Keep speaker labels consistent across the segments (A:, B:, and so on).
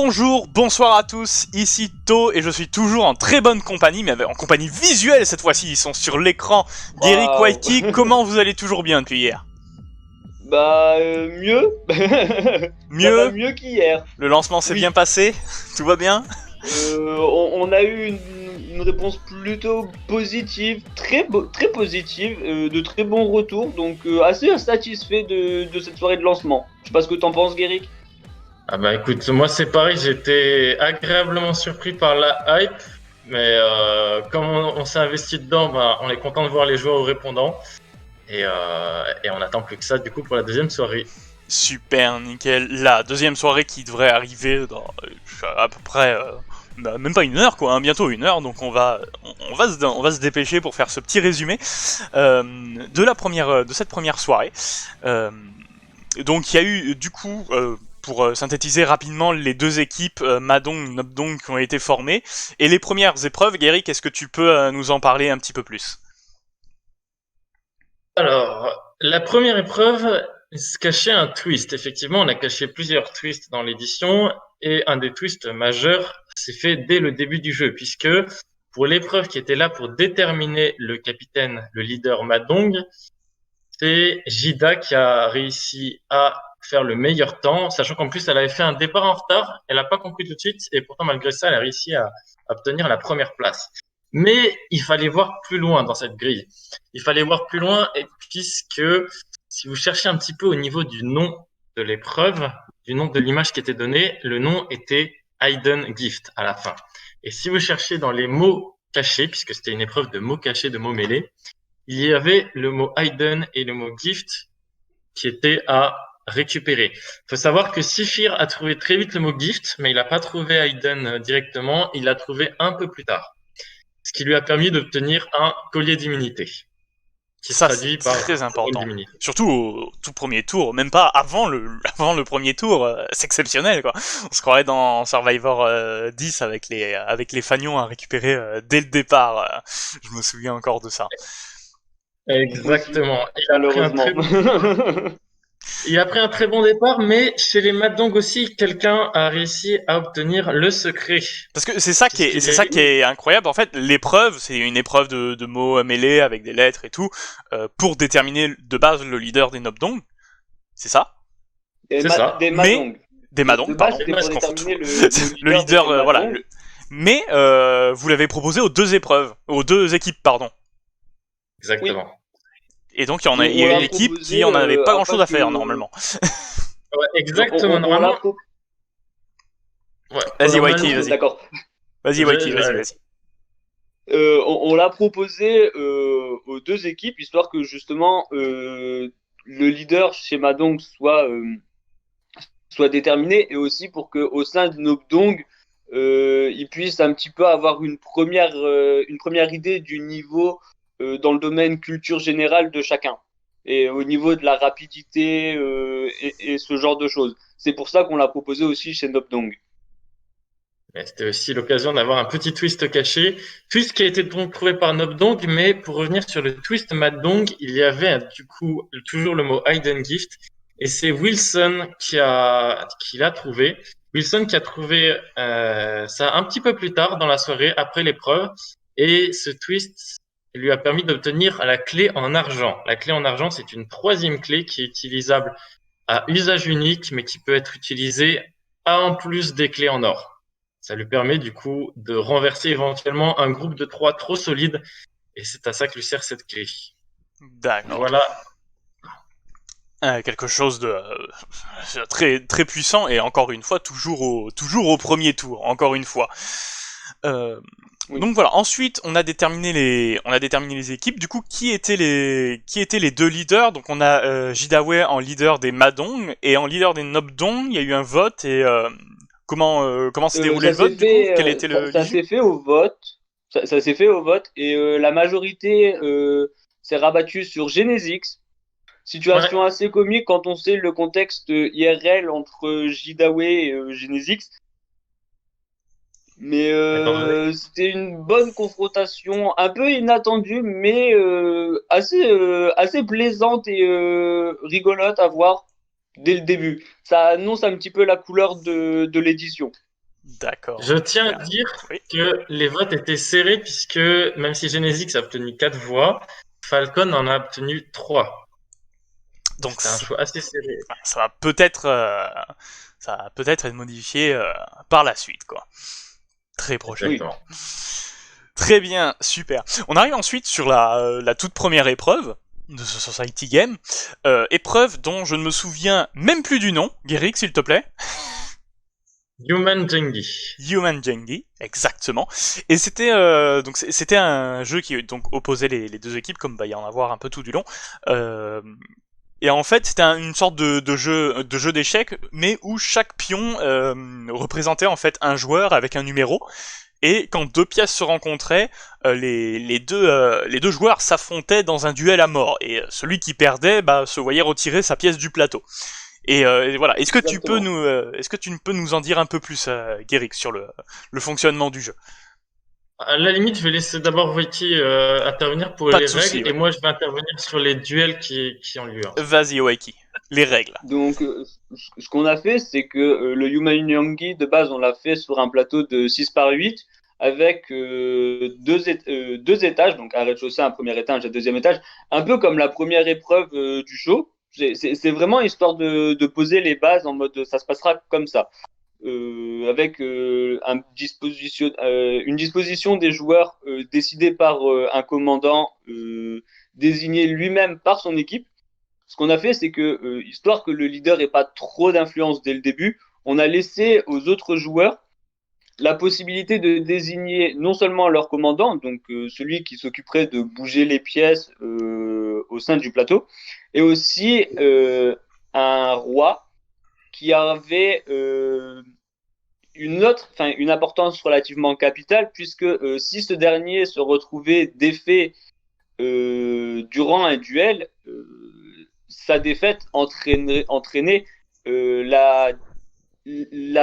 A: Bonjour, bonsoir à tous, ici To et je suis toujours en très bonne compagnie, mais en compagnie visuelle cette fois-ci, ils sont sur l'écran. Geric
B: Waouh.
A: Waiti, comment vous allez toujours bien depuis hier?
B: Mieux. Ça va
A: Mieux?
B: mieux qu'hier.
A: Le lancement s'est bien
B: Oui.
A: passé? Tout va bien?
B: On a eu une réponse plutôt positive, très positive, de très bons retours, donc assez satisfait de cette soirée de lancement. Je sais pas ce que t'en penses, Guéric.
C: Ah bah écoute, moi c'est pareil, j'étais agréablement surpris par la hype, mais comme on s'est investi dedans, bah, on est content de voir les joueurs répondants et on attend plus que ça du coup pour la deuxième soirée.
A: Super, nickel. La deuxième soirée qui devrait arriver dans à peu près... même pas une heure quoi, hein, bientôt une heure, donc on va se dépêcher pour faire ce petit résumé de cette première soirée. Donc il y a eu du coup, pour synthétiser rapidement, les deux équipes Madong, Nopdong qui ont été formées, et les premières épreuves. Geric, est-ce que tu peux nous en parler un petit peu plus?
C: Alors, la première épreuve se cachait un twist. Effectivement, on a caché plusieurs twists dans l'édition et un des twists majeurs s'est fait dès le début du jeu, puisque pour l'épreuve qui était là pour déterminer le capitaine, le leader Madong, c'est Jida qui a réussi à faire le meilleur temps, sachant qu'en plus elle avait fait un départ en retard, elle n'a pas compris tout de suite, et pourtant malgré ça, elle a réussi à obtenir la première place. Mais il fallait voir plus loin dans cette grille. Il fallait voir plus loin, puisque si vous cherchez un petit peu au niveau du nom de l'épreuve, du nom de l'image qui était donnée, le nom était Hidden Gift à la fin. Et si vous cherchez dans les mots cachés, puisque c'était une épreuve de mots cachés, de mots mêlés, il y avait le mot hidden et le mot gift qui étaient à récupérer. Il faut savoir que Sifir a trouvé très vite le mot gift, mais il n'a pas trouvé hidden directement, il l'a trouvé un peu plus tard. Ce qui lui a permis d'obtenir un collier d'immunité, qui se
A: Ça, c'est
C: traduit par
A: très
C: une
A: important.
C: d'immunité.
A: Surtout au tout premier tour, même pas avant avant le premier tour, c'est exceptionnel quoi. On se croirait dans Survivor 10 avec les fanions à récupérer dès le départ. Je me souviens encore de ça.
B: Aussi,
C: Exactement.
B: malheureusement.
C: Il a pris un très bon départ, mais chez les Madong aussi, quelqu'un a réussi à obtenir le secret.
A: Parce que
C: Puisqu'il y
A: c'est
C: a
A: ça
C: eu
A: qui est incroyable. En fait, l'épreuve, c'est une épreuve de mots mêlés avec des lettres et tout, pour déterminer de base le leader des Nobdong. C'est ça?
C: C'est ça.
B: Des
A: Mais
B: Madong.
A: des
B: De
A: Madong,
B: base,
A: pardon.
B: c'était
C: Moi,
B: pour
C: je confonds
B: déterminer
C: tout.
B: le
A: Le
B: leader
A: leader,
B: des
A: voilà.
B: Madong.
A: Mais vous l'avez proposé aux deux épreuves, aux deux équipes, pardon.
B: Oui,
C: Exactement.
A: Et donc il y
B: on
A: a une
B: l'a
A: équipe qui
B: proposé
A: en avait pas
B: afin
A: grand-chose à faire
B: que
A: normalement.
C: Ouais, exactement.
B: on l'a
C: Normalement, ouais,
A: Vas-y, Waiki,
C: normalement,
A: vas-y.
B: d'accord.
A: Vas-y, Waiki, vas-y,
C: allez.
A: vas-y.
B: On l'a proposé aux deux équipes, histoire que justement le leader chez Madong soit déterminé, et aussi pour que au sein de Nobdong, ils puissent un petit peu avoir une première idée du niveau dans le domaine culture générale de chacun, et au niveau de la rapidité et ce genre de choses. C'est pour ça qu'on l'a proposé aussi chez Nobdong.
C: Mais c'était aussi l'occasion d'avoir un petit twist caché. Twist qui a été donc trouvé par Nobdong, mais pour revenir sur le twist Madong, il y avait du coup toujours le mot Hidden Gift. Et c'est Wilson qui l'a trouvé. Wilson qui a trouvé ça un petit peu plus tard dans la soirée, après l'épreuve. Et ce twist lui a permis d'obtenir la clé en argent. La clé en argent, c'est une troisième clé qui est utilisable à usage unique, mais qui peut être utilisée en plus des clés en or. Ça lui permet du coup de renverser éventuellement un groupe de 3 trop solide, et c'est à ça que lui sert cette clé.
A: D'accord.
C: Voilà.
A: Quelque chose de très très puissant et encore une fois toujours au premier tour, encore une fois. Euh,
B: Oui.
A: donc voilà. Ensuite, on a déterminé les équipes. Du coup, qui étaient les deux leaders? Donc on a Jidawe en leader des Madong et en leader des Nobdong. Il y a eu un vote et comment s'est déroulé le vote du coup? Quel était
B: Ça
A: l'issue?
B: s'est fait au vote. Ça s'est fait au vote, et la majorité s'est rabattue sur Genesix.
C: Ouais.
B: Situation assez comique quand on sait le contexte IRL entre Jidawe et Genesix. Mais
C: Étant donné
B: c'était une bonne confrontation, un peu inattendue, mais assez plaisante et rigolote à voir dès le début. Ça annonce un petit peu la couleur de l'édition.
A: D'accord.
C: Je tiens à dire
A: Oui.
C: que les votes étaient serrés puisque même si Genesis a obtenu 4 voix, Falcon en a obtenu 3.
A: Donc
C: C'était un choix assez serré.
A: ça va peut-être être modifié par la suite, quoi. Très prochainement.
C: Exactement.
A: Très bien, super. On arrive ensuite sur la toute première épreuve de ce Society Game. Épreuve dont je ne me souviens même plus du nom. Guéric, s'il te plaît.
C: Human Jengi.
A: Human Jengi, exactement. Et c'était un jeu qui donc opposait les deux équipes, comme va y en avoir un peu tout du long. Et en fait, c'était une sorte de jeu d'échecs, mais où chaque pion représentait en fait un joueur avec un numéro. Et quand deux pièces se rencontraient, les deux joueurs s'affrontaient dans un duel à mort. Et celui qui perdait se voyait retirer sa pièce du plateau. Et voilà. Est-ce que tu peux nous en dire un peu plus, Guéric, sur le fonctionnement du jeu?
C: À la limite, je vais laisser d'abord Voiki intervenir pour
A: Pas de
C: les
A: souci,
C: règles
A: ouais.
C: et moi je vais intervenir sur les duels qui ont lieu.
A: Vas-y, Waiki. Les règles.
B: Donc, ce qu'on a fait, c'est que le Human Yongi, de base, on l'a fait sur un plateau de 6 par 8 avec deux étages, donc un rez-de-chaussée, un premier étage, un deuxième étage, un peu comme la première épreuve du show. C'est vraiment histoire de poser les bases en mode ça se passera comme ça. Avec une disposition des joueurs décidée par un commandant désigné lui-même par son équipe. Ce qu'on a fait, c'est que, histoire que le leader n'ait pas trop d'influence dès le début, on a laissé aux autres joueurs la possibilité de désigner non seulement leur commandant, donc celui qui s'occuperait de bouger les pièces au sein du plateau, et aussi un roi qui avait une importance relativement capitale, puisque si ce dernier se retrouvait défait durant un duel, sa défaite entraînait la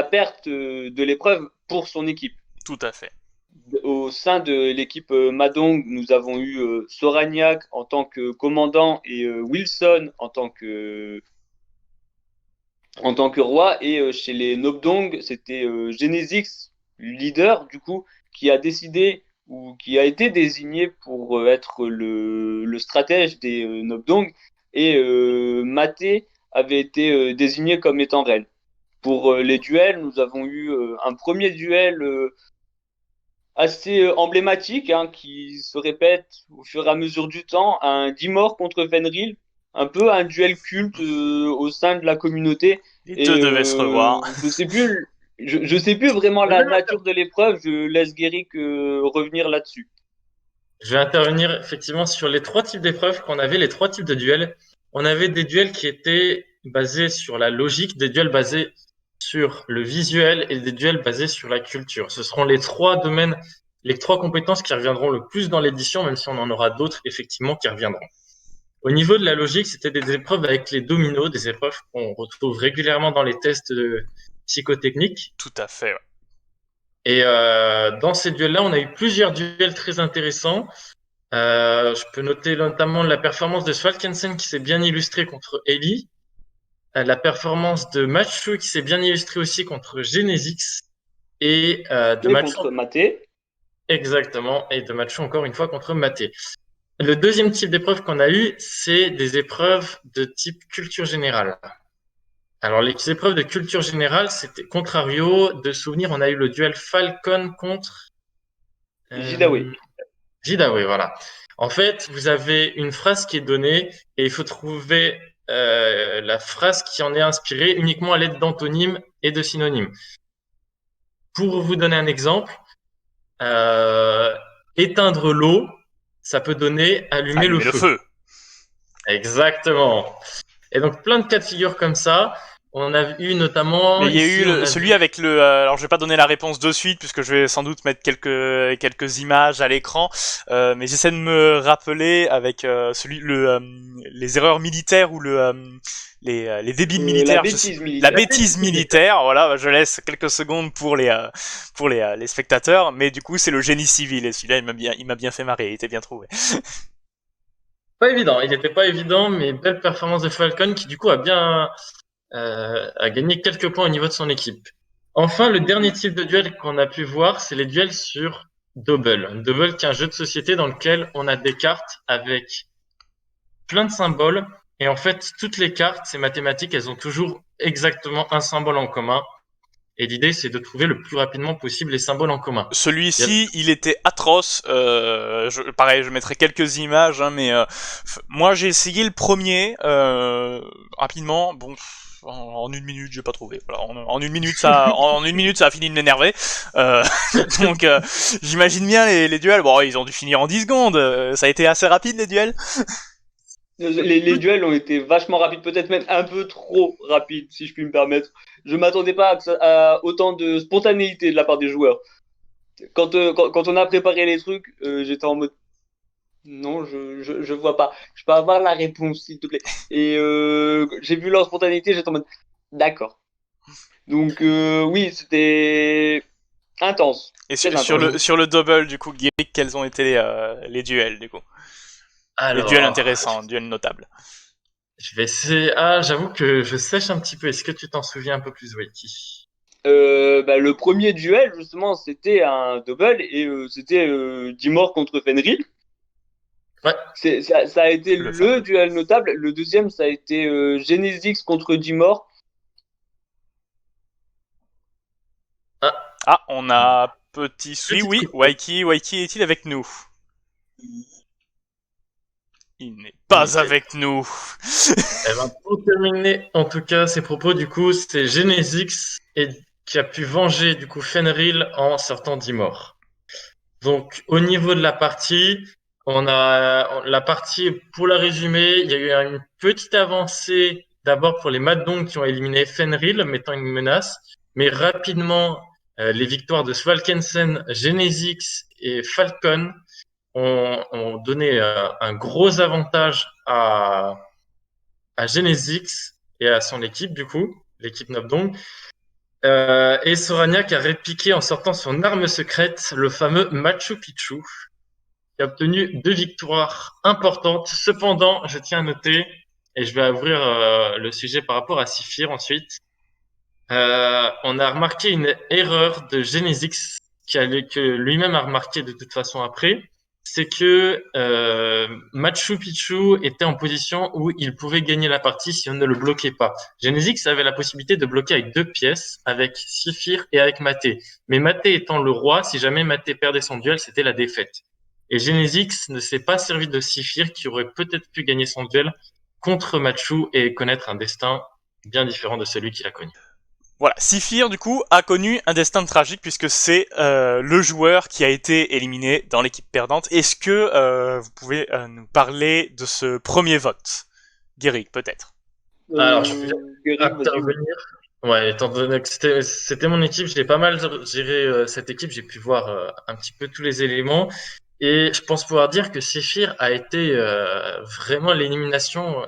B: perte de l'épreuve pour son équipe.
A: Tout à fait.
B: Au sein de l'équipe Madong, nous avons eu Soragnac en tant que commandant et Wilson en tant que roi. Et chez les Nobdong, c'était Genesix, leader, du coup, qui a décidé ou qui a été désigné pour être le stratège des Nobdong. Et Maté avait été désigné comme étant reine. Pour les duels, nous avons eu un premier duel assez emblématique hein, qui se répète au fur et à mesure du temps, un Dimor contre Fenrir, un peu un duel culte au sein de la communauté.
A: Les deux
B: Et
A: devaient se revoir.
B: je sais plus vraiment la nature de l'épreuve. Je laisse Guéric revenir là-dessus.
C: Je vais intervenir effectivement sur les 3 types d'épreuves qu'on avait, les 3 types de duels. On avait des duels qui étaient basés sur la logique, des duels basés sur le visuel et des duels basés sur la culture. Ce seront les 3 domaines, les 3 compétences qui reviendront le plus dans l'édition, même si on en aura d'autres effectivement qui reviendront. Au niveau de la logique, c'était des épreuves avec les dominos, des épreuves qu'on retrouve régulièrement dans les tests psychotechniques.
A: Tout à fait, ouais.
C: Et dans ces duels-là, on a eu plusieurs duels très intéressants. Je peux noter notamment la performance de Svalkensen qui s'est bien illustrée contre Ellie. La performance de Machu qui s'est bien illustrée aussi contre Genesix. Et de Machu
B: contre Maté.
C: Exactement. Et de Machu encore une fois contre Maté. Le deuxième type d'épreuve qu'on a eu, c'est des épreuves de type culture générale. Alors, les épreuves de culture générale, c'était contrario. De souvenir, on a eu le duel Falcon contre
B: Jidawe.
C: Jidawe, voilà. En fait, vous avez une phrase qui est donnée et il faut trouver la phrase qui en est inspirée uniquement à l'aide d'antonymes et de synonymes. Pour vous donner un exemple, éteindre l'eau, ça peut donner allumer le feu. Exactement. Et donc, plein de cas de figure comme ça. On a eu notamment.
A: Mais il y a eu celui avec le. Alors, je vais pas donner la réponse de suite puisque je vais sans doute mettre quelques images à l'écran. Mais j'essaie de me rappeler avec les erreurs militaires ou les débiles militaires. La bêtise militaire. Voilà, je laisse quelques secondes pour les spectateurs. Mais du coup, c'est le génie civil et celui-là, il m'a bien fait marrer. Il était bien trouvé.
C: Pas évident. Il n'était pas évident, mais belle performance de Falcon qui du coup a gagné quelques points au niveau de son équipe. Enfin, le dernier type de duel qu'on a pu voir, c'est les duels sur Double. Double, qui est un jeu de société dans lequel on a des cartes avec plein de symboles. Et en fait, toutes les cartes, ces mathématiques, elles ont toujours exactement un symbole en commun. Et l'idée, c'est de trouver le plus rapidement possible les symboles en commun.
A: Celui-ci, il était atroce. Pareil, je mettrai quelques images, hein, mais moi j'ai essayé le premier rapidement. Bon, en une minute, j'ai pas trouvé. Voilà, en une minute, en une minute, ça a fini de m'énerver. Donc, j'imagine bien les duels. Bon, ils ont dû finir en 10 secondes. Ça a été assez rapide les duels.
B: Les duels ont été vachement rapides, peut-être même un peu trop rapides, si je puis me permettre. Je m'attendais pas à autant de spontanéité de la part des joueurs. Quand on a préparé les trucs, j'étais en mode non, je vois pas. Je peux avoir la réponse, s'il te plaît. Et j'ai vu leur spontanéité, j'étais en mode d'accord. Donc oui, c'était intense.
A: Et
B: Très intense.
A: sur le double, du coup, Guéric, quels ont été les duels, du coup? Les duels
C: Alors,
A: intéressants, duels notables.
C: je vais essayer. Ah, j'avoue que je sèche un petit peu. Est-ce que tu t'en souviens un peu plus, Waiki?
B: Le premier duel, justement, c'était un double et c'était Dimor contre Fenrir.
C: Ouais.
B: Ça a été
A: Le
B: le
A: fameux.
B: duel notable. Le deuxième, ça a été Genesix contre Dimor.
A: Ah, on a petit Sui,
C: Petite
A: oui,
C: coupure.
A: Waiki est-il avec nous? Il n'est pas
C: Ok.
A: avec nous.
C: Eh ben, pour terminer, en tout cas, ces propos, du coup, c'est Genesix et qui a pu venger, du coup, Fenrir en sortant d'Imor. Donc, au niveau de la partie, on a la partie, pour la résumer, il y a eu une petite avancée d'abord pour les Madong qui ont éliminé Fenrir, mettant une menace, mais rapidement, les victoires de Svalkensen, Genesix et Falcon ont donné un gros avantage à Genesix et à son équipe, du coup, l'équipe Nobdong. Et Sorania qui a répliqué en sortant son arme secrète, le fameux Machu Picchu, qui a obtenu 2 victoires importantes. Cependant, je tiens à noter, et je vais ouvrir le sujet par rapport à Sifir ensuite, on a remarqué une erreur de Genesix que lui-même a remarqué de toute façon après, c'est que Machu Picchu était en position où il pouvait gagner la partie si on ne le bloquait pas. Genesix avait la possibilité de bloquer avec 2 pièces, avec Sifir et avec Maté. Mais Maté étant le roi, si jamais Maté perdait son duel, c'était la défaite. Et Genesix ne s'est pas servi de Sifir qui aurait peut-être pu gagner son duel contre Machu et connaître un destin bien différent de celui qu'il a connu.
A: Voilà, Sifir, du coup, a connu un destin tragique puisque c'est le joueur qui a été éliminé dans l'équipe perdante. Est-ce que vous pouvez nous parler de ce premier vote? Guéric, peut-être.
C: Alors, je peux
B: Guéry, vas-y.
C: intervenir. Ouais, étant donné que c'était mon équipe, j'ai pas mal géré cette équipe, j'ai pu voir un petit peu tous les éléments. Et je pense pouvoir dire que Séphir a été vraiment l'élimination,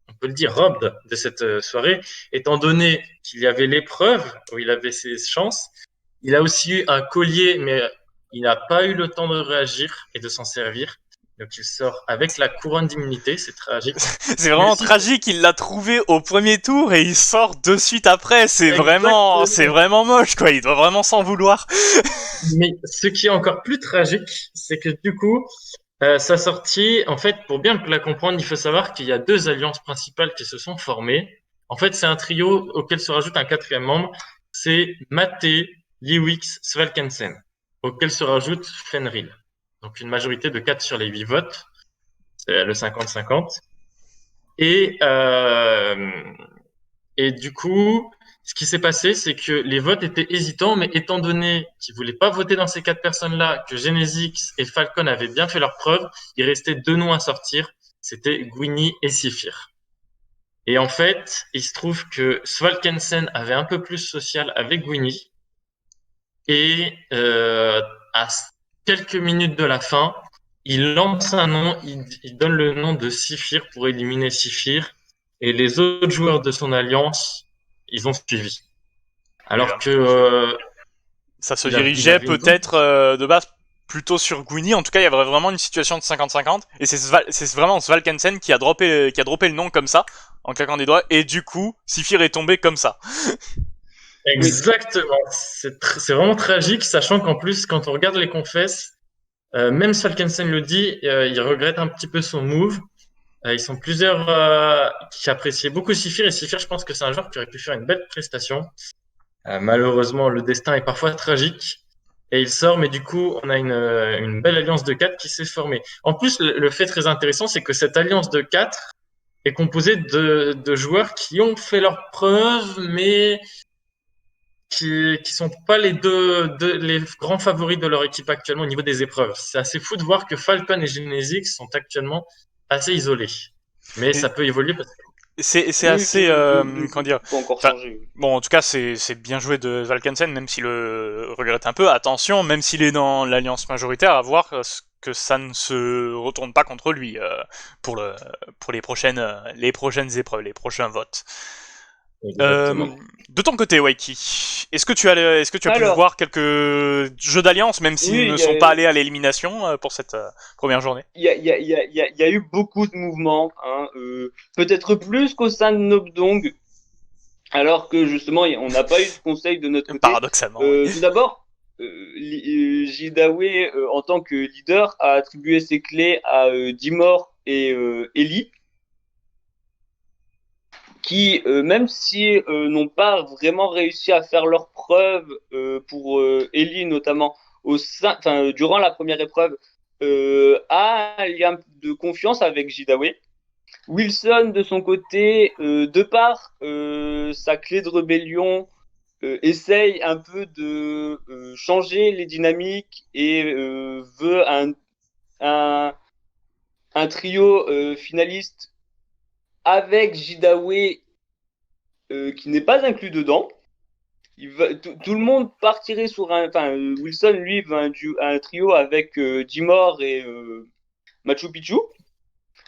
C: on peut le dire, robbed de cette soirée, étant donné qu'il y avait l'épreuve où il avait ses chances. Il a aussi eu un collier, mais il n'a pas eu le temps de réagir et de s'en servir. Donc il sort avec la couronne d'immunité, c'est tragique.
A: C'est
C: Mais
A: vraiment
C: aussi,
A: tragique, il l'a trouvé au premier tour et il sort de suite après. C'est
C: exactement.
A: vraiment moche, quoi. Il doit vraiment s'en vouloir.
C: Mais ce qui est encore plus tragique, c'est que du coup, sa sortie, en fait, pour bien la comprendre, il faut savoir qu'il y a 2 alliances principales qui se sont formées. En fait, c'est un trio auquel se rajoute un quatrième membre. C'est Maté, Liwix, Svalkensen, auquel se rajoute Fenrir. Donc une majorité de 4 sur les 8 votes, c'est le 50-50. Et, euh, et du coup, ce qui s'est passé, c'est que les votes étaient hésitants, mais étant donné qu'ils voulaient pas voter dans ces 4 personnes-là, que Genesix et Falcon avaient bien fait leur preuve, il restait 2 noms à sortir. C'était Gwynny et Sifir. Et en fait, il se trouve que Svalkensen avait un peu plus social avec Gwynny. Et à quelques minutes de la fin, il lance un nom, il donne le nom de Sifir pour éliminer Sifir. Et les autres joueurs de son alliance, ils ont suivi. Alors que
A: Ça se
C: il
A: dirigeait
C: avait une bonne.
A: peut-être de base plutôt sur Gwynny. En tout cas, il y avait vraiment une situation de 50-50. Et c'est vraiment Svalkensen qui a droppé le nom comme ça, en claquant des doigts. Et du coup, Sifir est tombé comme ça.
C: Exactement. C'est vraiment tragique, sachant qu'en plus, quand on regarde les confesses, même Falkensen le dit, il regrette un petit peu son move. Ils sont plusieurs qui appréciaient beaucoup Sifir, et Sifir, je pense que c'est un joueur qui aurait pu faire une belle prestation. Malheureusement, le destin est parfois tragique. Et il sort, mais du coup, on a une belle alliance de 4 qui s'est formée. En plus, le fait très intéressant, c'est que cette alliance de 4 est composée de joueurs qui ont fait leurs preuves, mais qui sont pas les grands favoris de leur équipe actuellement au niveau des épreuves. C'est assez fou de voir que Falcon et Genesix sont actuellement assez isolés. Mais ça peut évoluer parce que
A: c'est assez comment dire,
B: faut encore changer.
A: Bon, en tout cas, c'est bien joué de Valkensen, même s'il le regrette un peu. Attention, même s'il est dans l'alliance majoritaire, à voir que ça ne se retourne pas contre lui pour les prochaines épreuves, les prochains votes. De ton côté, Waiki, est-ce que tu as pu voir quelques jeux d'alliance, même s'ils ne sont pas allés à l'élimination pour cette première journée?
B: Il y a eu beaucoup de mouvements, hein, peut-être plus qu'au sein de Nobdong, alors que justement on n'a pas eu de conseil de notre côté.
A: Paradoxalement.
B: Tout d'abord, Jidawe, en tant que leader, a attribué ses clés à Dimor et Ellie, qui, même si n'ont pas vraiment réussi à faire leurs preuves, pour Ellie notamment, durant la première épreuve, a un lien de confiance avec Jidawe. Wilson, de son côté, de par sa clé de rébellion, essaye un peu de changer les dynamiques et veut un trio finaliste avec Jidawe qui n'est pas inclus dedans. Tout le monde partirait sur Wilson, lui, veut un trio avec Jimor et Machu Picchu.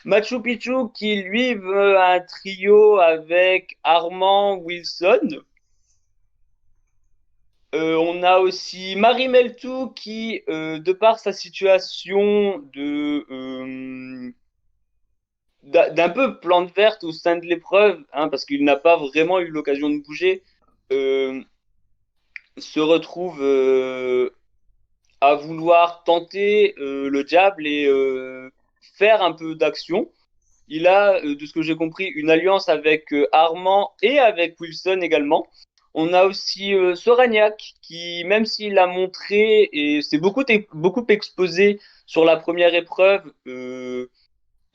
B: Machu Picchu qui, lui, veut un trio avec Armand, Wilson. On a aussi Marie Meltou qui, de par sa situation d'un peu plante verte au sein de l'épreuve, hein, parce qu'il n'a pas vraiment eu l'occasion de bouger, se retrouve à vouloir tenter le diable et faire un peu d'action. Il a, de ce que j'ai compris, une alliance avec Armand et avec Wilson également. On a aussi Soragnac qui, même s'il a montré et s'est beaucoup exposé sur la première épreuve,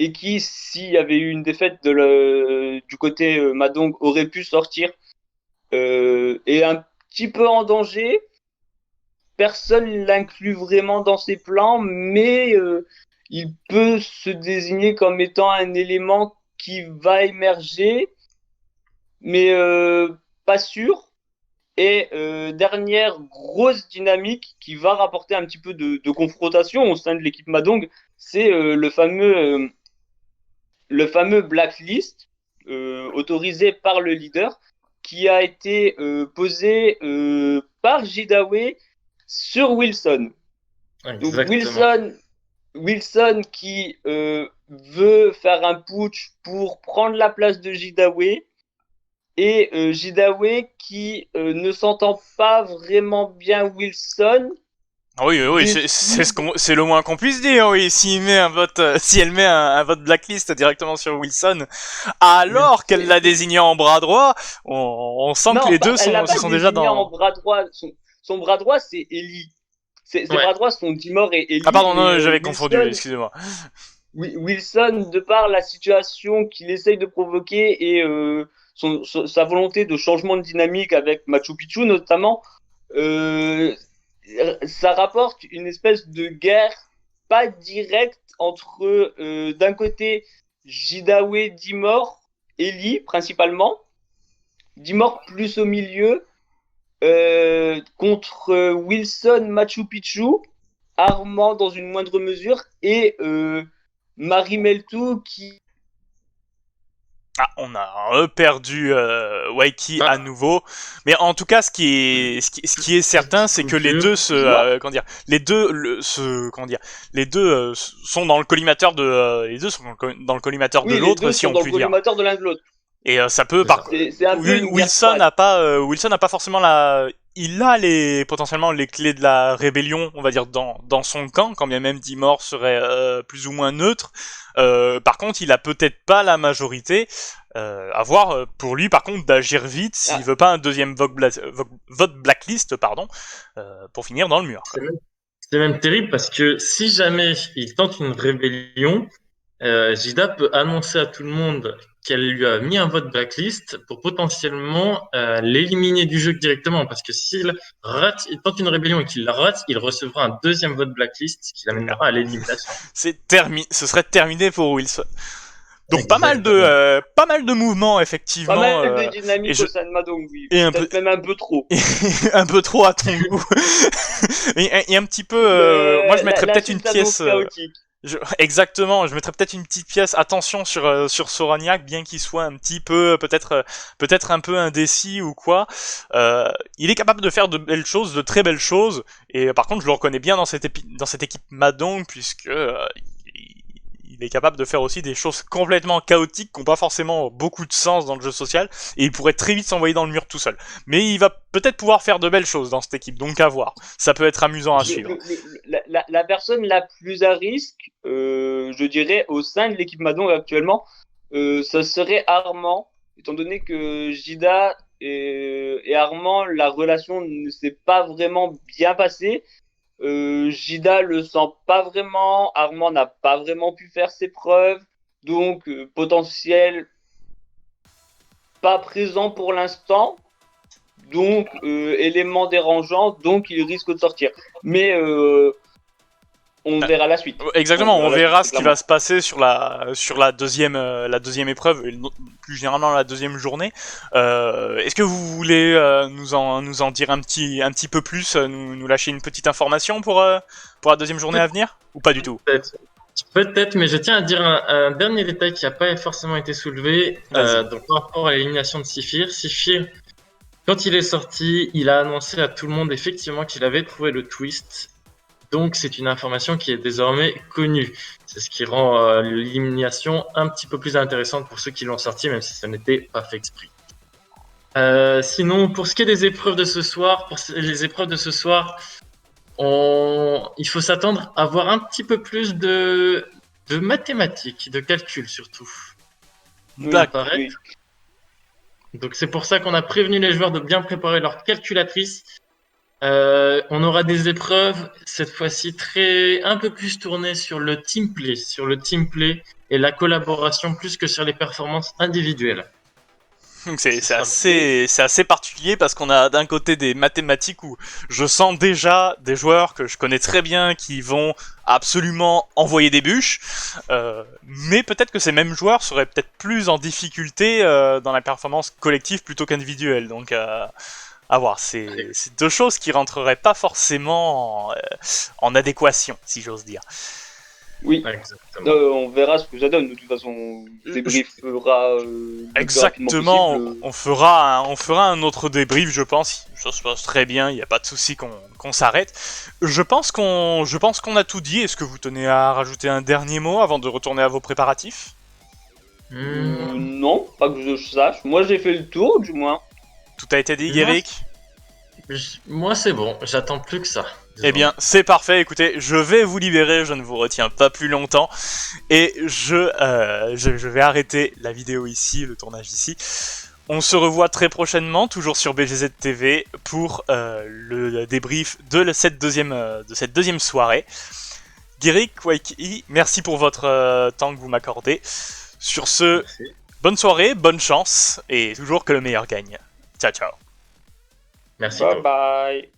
B: et qui, s'il y avait eu une défaite du côté Madong, aurait pu sortir, est un petit peu en danger. Personne l'inclut vraiment dans ses plans, mais il peut se désigner comme étant un élément qui va émerger, mais pas sûr. Et dernière grosse dynamique qui va rapporter un petit peu de confrontation au sein de l'équipe Madong, c'est le fameux blacklist autorisé par le leader qui a été posé par Jidawe sur Wilson.
C: Exactement.
B: Donc Wilson qui veut faire un putsch pour prendre la place de Jidawe, et Jidawe qui ne s'entend pas vraiment bien Wilson.
A: Oui, c'est le moins qu'on puisse dire. Oui, si elle met un vote blacklist directement sur Wilson, alors qu'elle l'a désigné en bras droit, on sent que les deux sont déjà dans.
B: En bras droit. Son bras droit, c'est Ellie. Ses bras droits sont Dimor et Ellie.
A: Ah pardon, non, j'avais confondu. Excusez-moi.
B: Wilson, de par la situation qu'il essaye de provoquer et sa volonté de changement de dynamique avec Machu Picchu notamment, ça rapporte une espèce de guerre pas directe entre d'un côté Jidawe, Dimor, Ellie principalement, Dimor plus au milieu, contre Wilson, Machu Picchu, Armand dans une moindre mesure, et Marie Meltou qui...
A: Ah, on a perdu Waiki à nouveau. Mais en tout cas, ce qui est certain, c'est que les deux sont dans le collimateur de, les deux sont dans le collimateur de l'autre, si on peut dire.
B: Les deux sont dans le collimateur de l'un de l'autre.
A: Et ça peut,
C: C'est
A: par
C: ça.
B: C'est un peu une guerre
A: Wilson
B: froide.
A: n'a pas, Wilson n'a pas forcément la. Il a potentiellement les clés de la rébellion, on va dire, dans son camp, quand bien même Dimor serait plus ou moins neutre. Par contre, il a peut-être pas la majorité. À voir pour lui, par contre, d'agir vite s'il veut pas un deuxième vote blacklist, pardon, pour finir dans le mur.
C: C'est même terrible parce que si jamais il tente une rébellion, Jida peut annoncer à tout le monde qu'elle lui a mis un vote blacklist pour potentiellement l'éliminer du jeu directement. Parce que s'il rate, il tente une rébellion et qu'il la rate, il recevra un deuxième vote blacklist qui l'amènera à l'élimination.
A: Ce serait terminé pour Wilson. Donc pas mal de mouvements effectivement.
B: Pas mal de dynamique au sein de Madong, oui.
A: Et
B: même un peu trop.
A: Un peu trop à ton goût. et un petit peu. Moi je mettrais peut-être une pièce. Exactement, je mettrais peut-être une petite pièce. Attention sur Soragnac, bien qu'il soit un petit peu peut-être un peu indécis ou quoi. Il est capable de faire de belles choses, de très belles choses. Et par contre, je le reconnais bien dans cette équipe Madong puisque il est capable de faire aussi des choses complètement chaotiques qui n'ont pas forcément beaucoup de sens dans le jeu social, et il pourrait très vite s'envoyer dans le mur tout seul. Mais il va peut-être pouvoir faire de belles choses dans cette équipe, donc à voir. Ça peut être amusant à suivre.
B: La personne la plus à risque, je dirais, au sein de l'équipe Madong actuellement, ça serait Armand, étant donné que Jida et Armand, la relation ne s'est pas vraiment bien passée. Jida le sent pas vraiment, Armand n'a pas vraiment pu faire ses preuves, donc potentiel pas présent pour l'instant, donc élément dérangeant, donc il risque de sortir. Mais on verra la suite.
A: Exactement, on verra ce qui va se passer sur la deuxième épreuve, et plus généralement la deuxième journée. Est-ce que vous voulez nous en dire un petit peu plus, nous lâcher une petite information pour la deuxième journée à venir, ou pas du tout?
C: Peut-être, mais je tiens à dire un dernier détail qui n'a pas forcément été soulevé. Donc par rapport à l'élimination de Sifir, quand il est sorti, il a annoncé à tout le monde effectivement qu'il avait trouvé le twist. Donc c'est une information qui est désormais connue. C'est ce qui rend l'élimination un petit peu plus intéressante pour ceux qui l'ont sorti, même si ça n'était pas fait exprès. Sinon, pour ce qui est des épreuves de ce soir, il faut s'attendre à voir un petit peu plus de mathématiques, de calculs surtout.
A: D'accord.
B: Oui.
C: Donc c'est pour ça qu'on a prévenu les joueurs de bien préparer leur calculatrice. On aura des épreuves cette fois-ci un peu plus tournées sur le team play et la collaboration plus que sur les performances individuelles.
A: C'est assez particulier parce qu'on a d'un côté des mathématiques où je sens déjà des joueurs que je connais très bien qui vont absolument envoyer des bûches, mais peut-être que ces mêmes joueurs seraient peut-être plus en difficulté dans la performance collective plutôt qu'individuelle. Donc à voir, c'est deux choses qui rentreraient pas forcément en adéquation, si j'ose dire.
B: Oui, on verra ce que ça donne. De toute façon, le débrief fera.
A: Exactement, on fera un autre débrief, je pense. Ça se passe très bien, il n'y a pas de souci qu'on s'arrête. Je pense qu'on a tout dit. Est-ce que vous tenez à rajouter un dernier mot avant de retourner à vos préparatifs?
B: Non, pas que je sache. Moi, j'ai fait le tour, du moins.
A: Tout a été dit, Guéric?
C: Moi, c'est bon, j'attends plus que ça.
A: Eh bien, c'est parfait. Écoutez, je vais vous libérer, je ne vous retiens pas plus longtemps. Et je vais arrêter la vidéo ici, le tournage ici. On se revoit très prochainement, toujours sur BGZ TV, pour le débrief de cette deuxième soirée. Guéric, Waiki, merci pour votre temps que vous m'accordez. Sur ce, merci. Bonne soirée, bonne chance, et toujours que le meilleur gagne. Ciao, ciao.
C: Merci.
B: Bye bye.